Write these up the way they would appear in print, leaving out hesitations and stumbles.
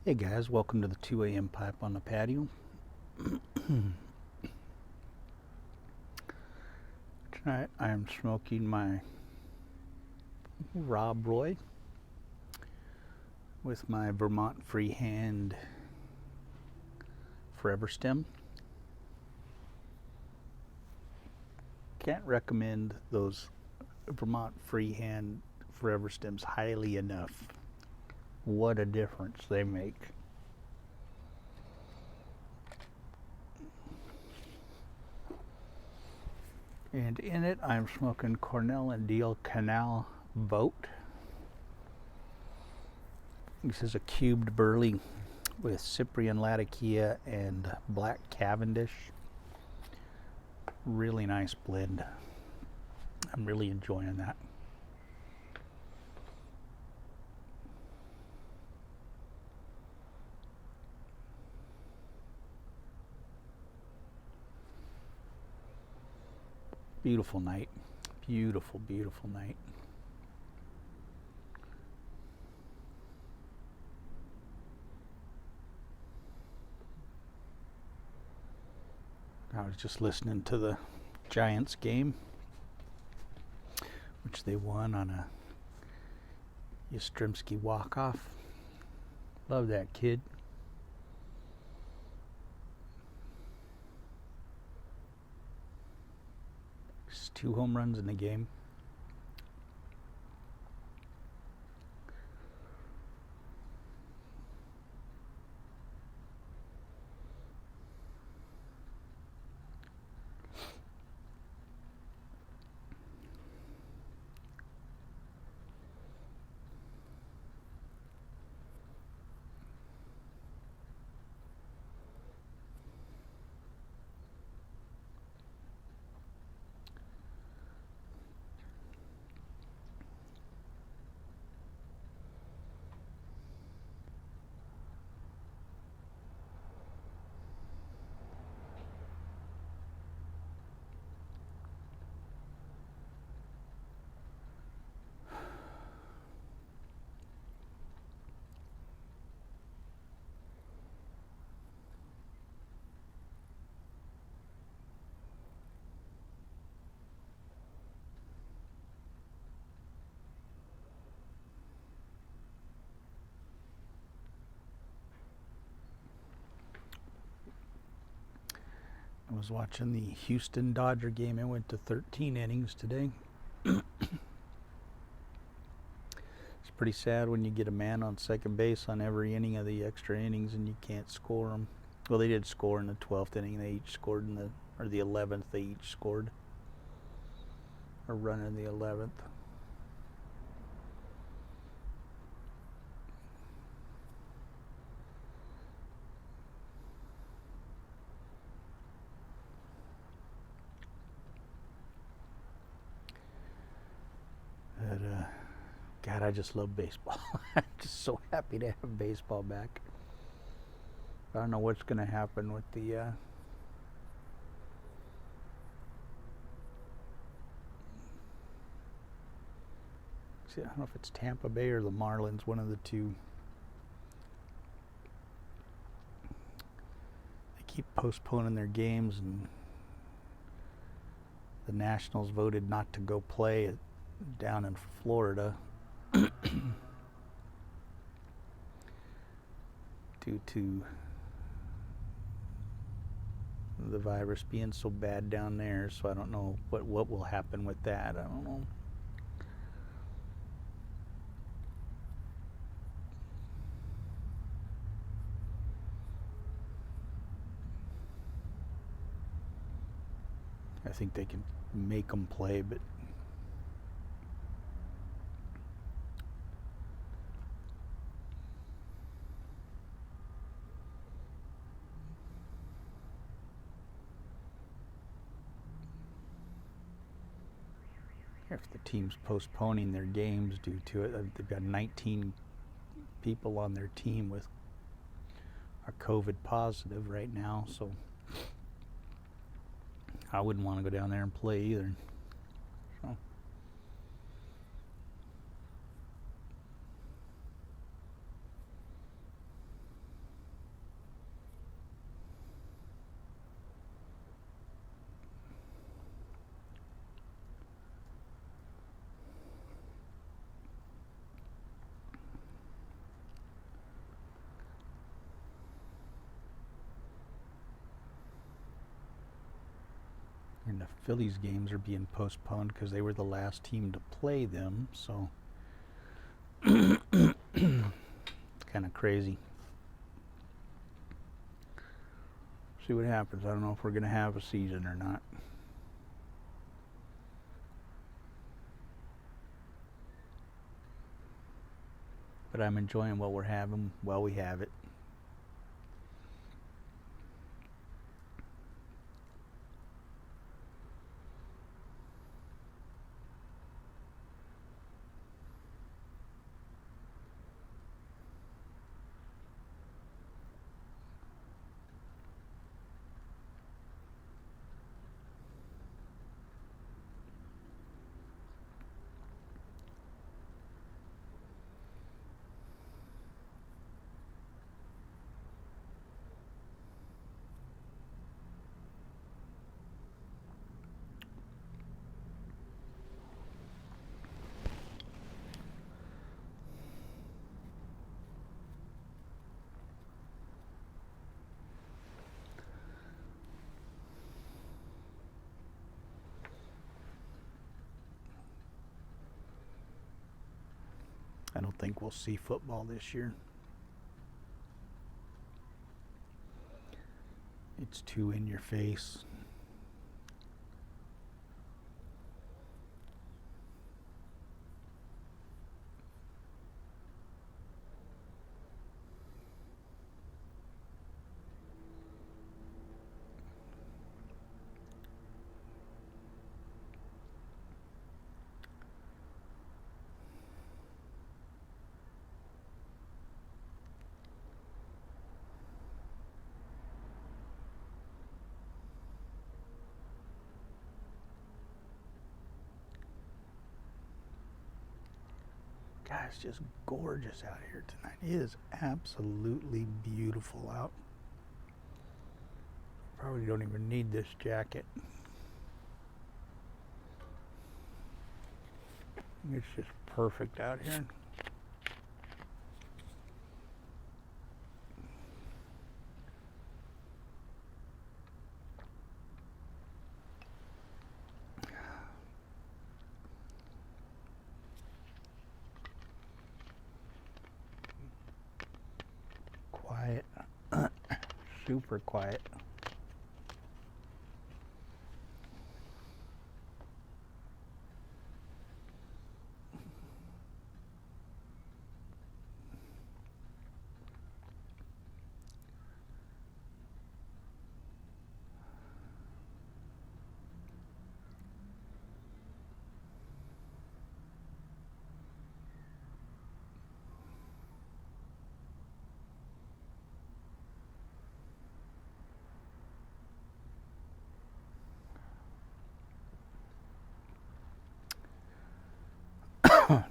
Hey guys, welcome to the 2 a.m. pipe on the patio. Tonight I am smoking my Rob Roy with my Vermont Freehand Forever Stem. Can't recommend those Vermont Freehand Forever Stems highly enough. What a difference they make. And in it, I'm smoking Cornell and Deal Canal Vote. This is a cubed burley with Cyprian Latakia and Black Cavendish. Really nice blend. I'm really enjoying that. Beautiful night. Beautiful, beautiful night. I was just listening to the Giants game, which they won on a Yastrzemski walk-off. Love that kid. Just 2 home runs in the game. I was watching the Houston Dodger game. It went to 13 innings today. It's pretty sad when you get a man on second base on every inning of the extra innings and you can't score them. Well, they did score in the 12th inning. They each scored in the 11th. They each scored a run in the 11th. But, God, I just love baseball. I'm just so happy to have baseball back. I don't know what's going to happen with the I don't know if it's Tampa Bay or the Marlins, one of the two. They keep postponing their games, and the Nationals voted not to go play down in Florida due to the virus being so bad down there. So I don't know what will happen with that. I don't know. I think they can make them play, but if the team's postponing their games due to it, they've got 19 people on their team with are COVID positive right now, so I wouldn't want to go down there and play either. So And the Phillies games are being postponed because they were the last team to play them, so it's kind of crazy. See what happens. I don't know if we're going to have a season or not. But I'm enjoying what we're having while we have it. I don't think we'll see football this year. It's too in your face. God, it's just gorgeous out here tonight. It is absolutely beautiful out. Probably don't even need this jacket. It's just perfect out here. Quiet. Super quiet.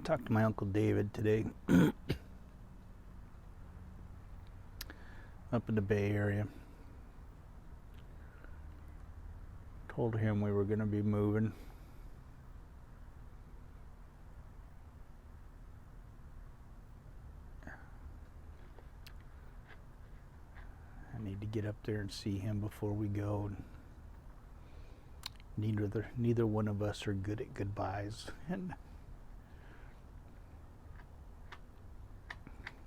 Talked to my Uncle David today up in the Bay Area. Told him we were going to be moving. I need to get up there and see him before we go. Neither one of us are good at goodbyes, and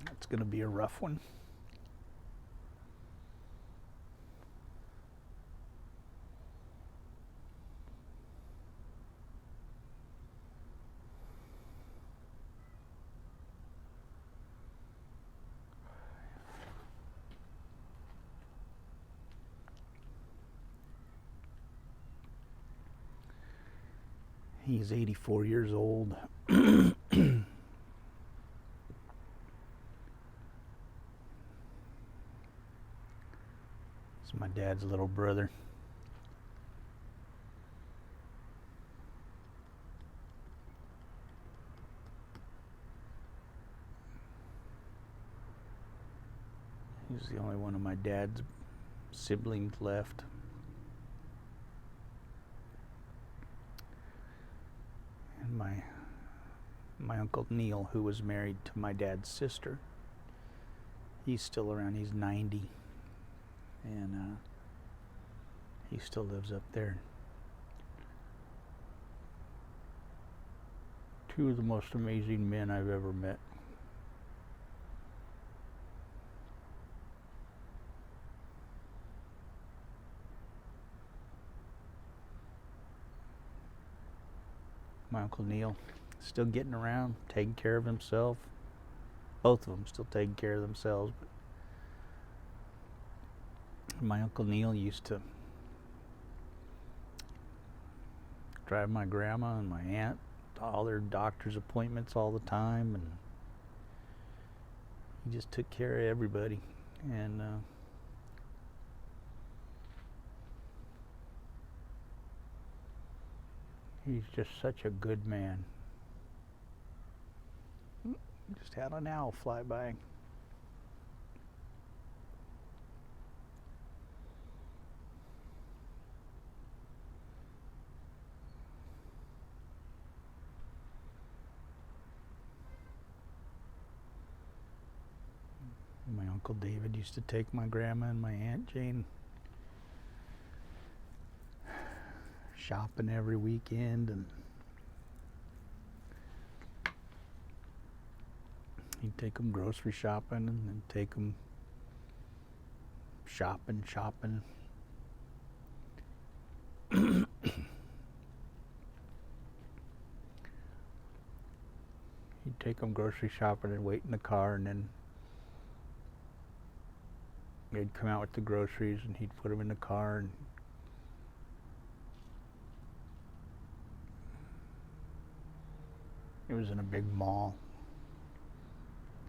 it's going to be a rough one. He's 84 years old. He's my dad's little brother. He's the only one of my dad's siblings left. And my Uncle Neil, who was married to my dad's sister, he's still around. He's 90, and he still lives up there. Two of the most amazing men I've ever met. My Uncle Neil, still getting around, taking care of himself. Both of them still taking care of themselves. But my Uncle Neil used to drive my grandma and my aunt to all their doctor's appointments all the time, and he just took care of everybody. And he's just such a good man. Just had an owl fly by. My Uncle David used to take my grandma and my Aunt Jane shopping every weekend, and he'd take them grocery shopping and then take them shopping. He'd take them grocery shopping and wait in the car, and then they'd come out with the groceries and he'd put them in the car, and it was in a big mall.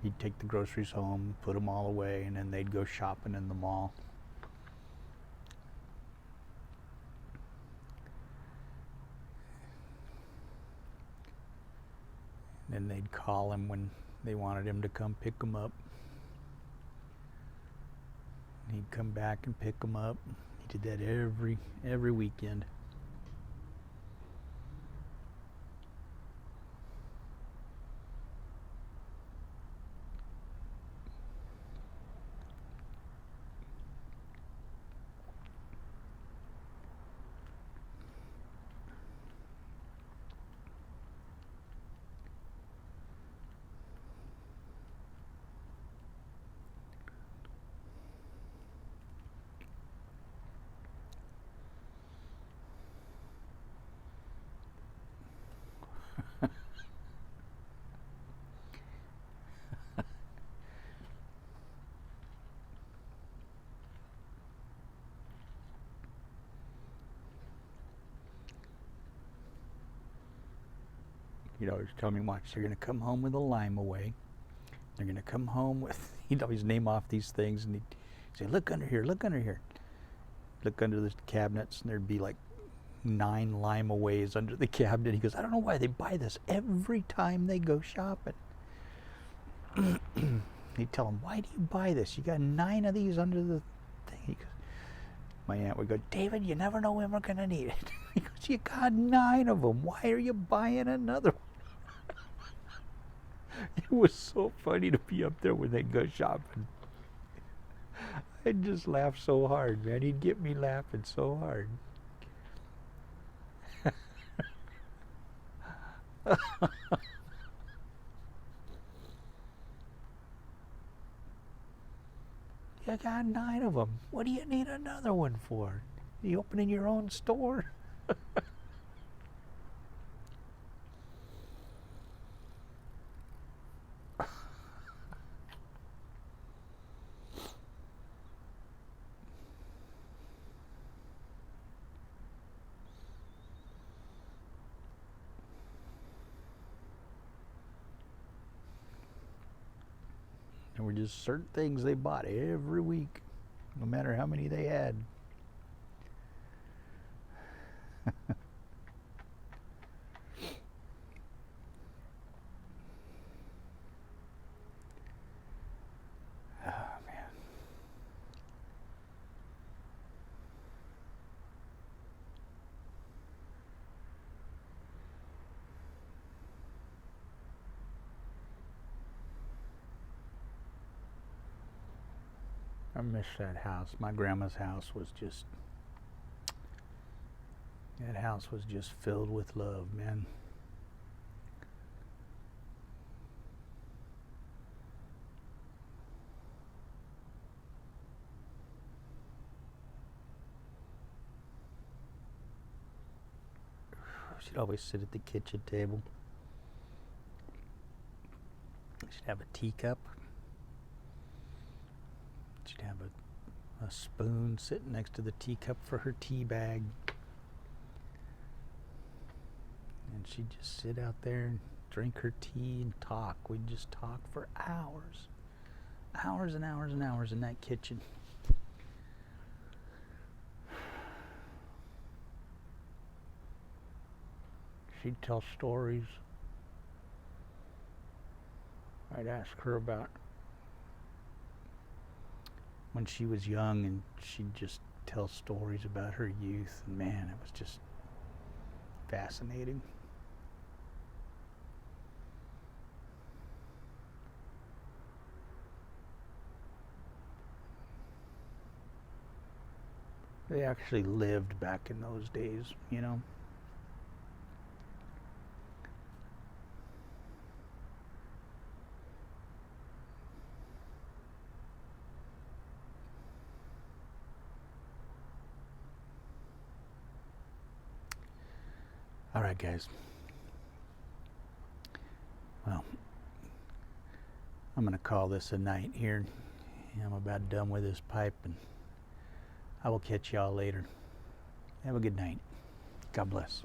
He'd take the groceries home, put them all away, and then they'd go shopping in the mall. Then they'd call him when they wanted him to come pick them up. He'd come back and pick them up. He did that every weekend. He'd always tell me, watch, they're going to come home with a lime away. They're going to come home with, he'd always name off these things, and he'd say, look under here, look under here. Look under the cabinets, and there'd be like 9 lime aways under the cabinet. He goes, I don't know why they buy this every time they go shopping. He'd tell him, why do you buy this? You got 9 of these under the thing. He goes, my aunt would go, David, you never know when we're going to need it. He goes, you got 9 of them. Why are you buying another one? It was so funny to be up there when they'd go shopping. I'd just laugh so hard, man. He'd get me laughing so hard. You got 9 of them. What do you need another one for? You opening your own store? There were just certain things they bought every week, no matter how many they had. Oh, man. I miss that house. My grandma's house was just, that house was just filled with love, man. She'd always sit at the kitchen table. She'd have a teacup. She'd have a spoon sitting next to the teacup for her tea bag. And she'd just sit out there and drink her tea and talk. We'd just talk for hours. Hours and hours and hours in that kitchen. She'd tell stories. I'd ask her about when she was young, and she'd just tell stories about her youth. And man, it was just fascinating. They actually lived back in those days, you know. All right, guys. Well, I'm going to call this a night here. I'm about done with this pipe, and I will catch y'all later. Have a good night. God bless.